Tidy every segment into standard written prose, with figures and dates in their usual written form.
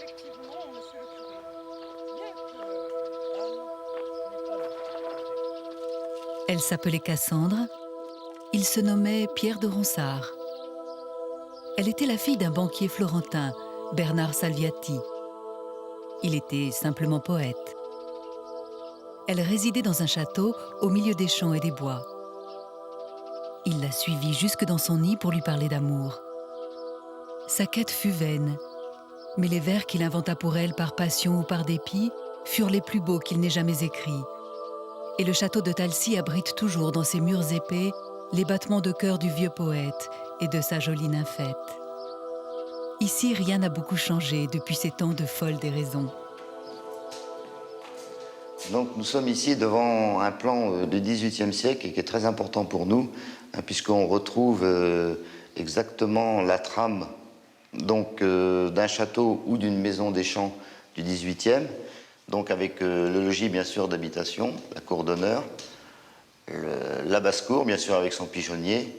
effectivement, monsieur le curé, bien que l'âme n'est pas le- Elle s'appelait Cassandre. Il se nommait Pierre de Ronsard. Elle était la fille d'un banquier florentin, Bernard Salviati. Il était simplement poète. Elle résidait dans un château au milieu des champs et des bois. Il la suivit jusque dans son nid pour lui parler d'amour. Sa quête fut vaine, mais les vers qu'il inventa pour elle par passion ou par dépit furent les plus beaux qu'il n'ait jamais écrits. Et le château de Talcy abrite toujours dans ses murs épais les battements de cœur du vieux poète et de sa jolie nymphette. Ici, rien n'a beaucoup changé depuis ces temps de folle déraison. Donc nous sommes ici devant un plan du XVIIIe siècle et qui est très important pour nous, hein, puisqu'on retrouve exactement la trame d'un château ou d'une maison des champs du XVIIIe, donc avec le logis bien sûr d'habitation, la cour d'honneur, la basse-cour bien sûr avec son pigeonnier,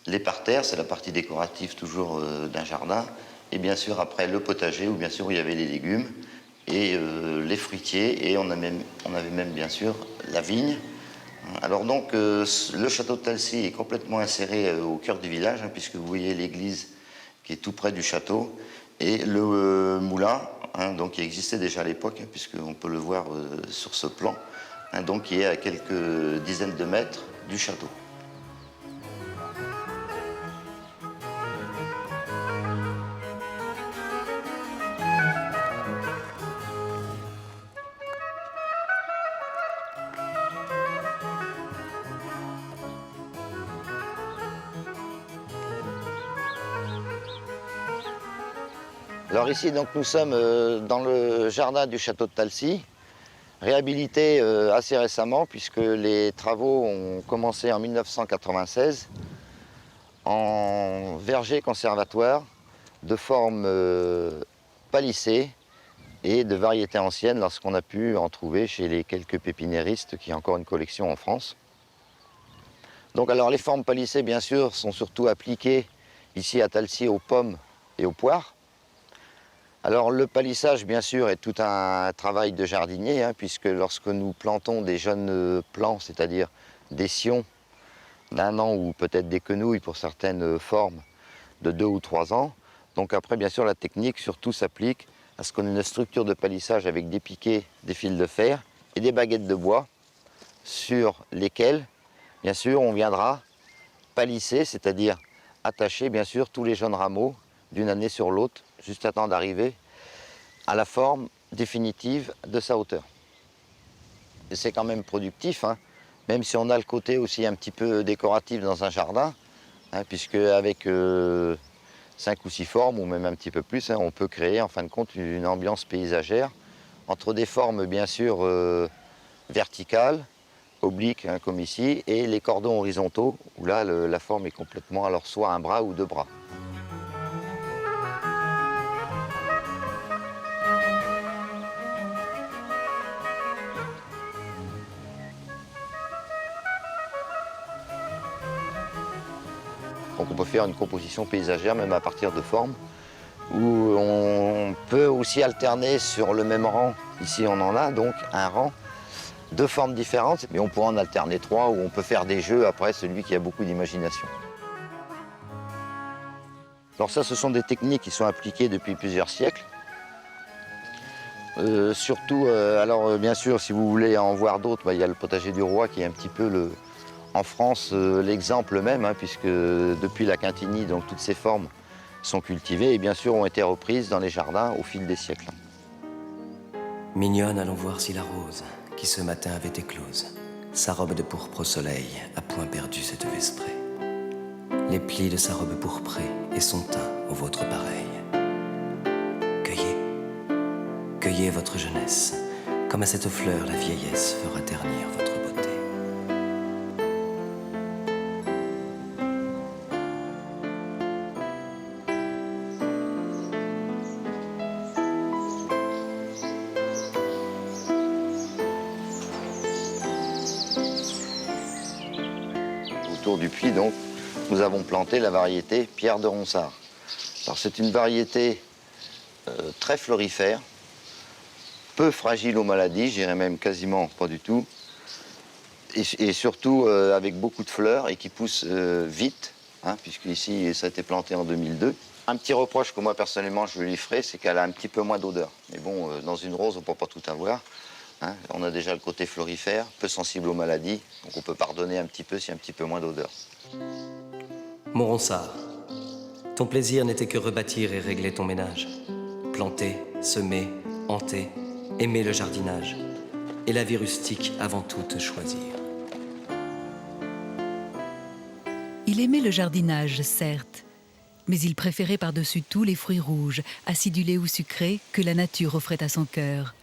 les parterres, c'est la partie décorative toujours d'un jardin, et bien sûr après le potager où bien sûr il y avait les légumes, et les fruitiers, et on avait même bien sûr la vigne. Alors donc le château de Talcy est complètement inséré au cœur du village, hein, puisque vous voyez l'église qui est tout près du château, et le moulin, hein, donc, qui existait déjà à l'époque, hein, puisqu'on peut le voir sur ce plan, hein, donc, qui est à quelques dizaines de mètres du château. Alors ici, donc, nous sommes dans le jardin du château de Talcy, réhabilité assez récemment, puisque les travaux ont commencé en 1996 en verger conservatoire de forme palissée et de variétés anciennes, lorsqu'on a pu en trouver chez les quelques pépiniéristes qui ont encore une collection en France. Donc alors les formes palissées, bien sûr, sont surtout appliquées ici à Talcy aux pommes et aux poires. Alors le palissage, bien sûr, est tout un travail de jardinier, hein, puisque lorsque nous plantons des jeunes plants, c'est-à-dire des sions d'1 an ou peut-être des quenouilles pour certaines formes de 2 ou 3 ans, donc après, bien sûr, la technique surtout s'applique à ce qu'on ait une structure de palissage avec des piquets, des fils de fer et des baguettes de bois sur lesquelles, bien sûr, on viendra palisser, c'est-à-dire attacher, bien sûr, tous les jeunes rameaux d'une année sur l'autre, juste à temps d'arriver à la forme définitive de sa hauteur. Et c'est quand même productif, hein, même si on a le côté aussi un petit peu décoratif dans un jardin, hein, puisque avec 5 ou 6 formes, ou même un petit peu plus, hein, on peut créer en fin de compte une ambiance paysagère entre des formes bien sûr verticales, obliques, hein, comme ici, et les cordons horizontaux, où là la forme est complètement, alors soit un bras ou 2 bras. Donc on peut faire une composition paysagère même à partir de formes où on peut aussi alterner sur le même rang. Ici on en a donc un rang, 2 formes différentes, mais on pourrait en alterner 3 où on peut faire des jeux après celui qui a beaucoup d'imagination. Alors ça, ce sont des techniques qui sont appliquées depuis plusieurs siècles. Surtout, bien sûr, si vous voulez en voir d'autres, il y a le potager du roi qui est un petit peu en France l'exemple même, hein, puisque depuis la Quintinie, donc toutes ces formes sont cultivées et bien sûr ont été reprises dans les jardins au fil des siècles. Mignonne, allons voir si la rose, qui ce matin avait éclose, sa robe de pourpre au soleil, a point perdu cette vesprée. Les plis de sa robe pourprée et son teint au vôtre pareil. Cueillez, cueillez votre jeunesse, comme à cette fleur la vieillesse fera ternir votre beauté. Autour du puits, donc, nous avons planté la variété Pierre de Ronsard. Alors c'est une variété très florifère, peu fragile aux maladies, je dirais même quasiment pas du tout, et surtout avec beaucoup de fleurs et qui pousse vite, hein, puisque ici ça a été planté en 2002. Un petit reproche que moi personnellement je lui ferai, c'est qu'elle a un petit peu moins d'odeur. Mais bon, dans une rose on ne peut pas tout avoir. Hein. On a déjà le côté florifère, peu sensible aux maladies, donc on peut pardonner un petit peu s'il y a un petit peu moins d'odeur. Mon Ronsard, ton plaisir n'était que rebâtir et régler ton ménage. Planter, semer, hanter, aimer le jardinage. Et la vie rustique avant tout te choisir. Il aimait le jardinage, certes, mais il préférait par-dessus tout les fruits rouges, acidulés ou sucrés, que la nature offrait à son cœur,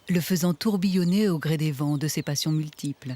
le faisant tourbillonner au gré des vents de ses passions multiples.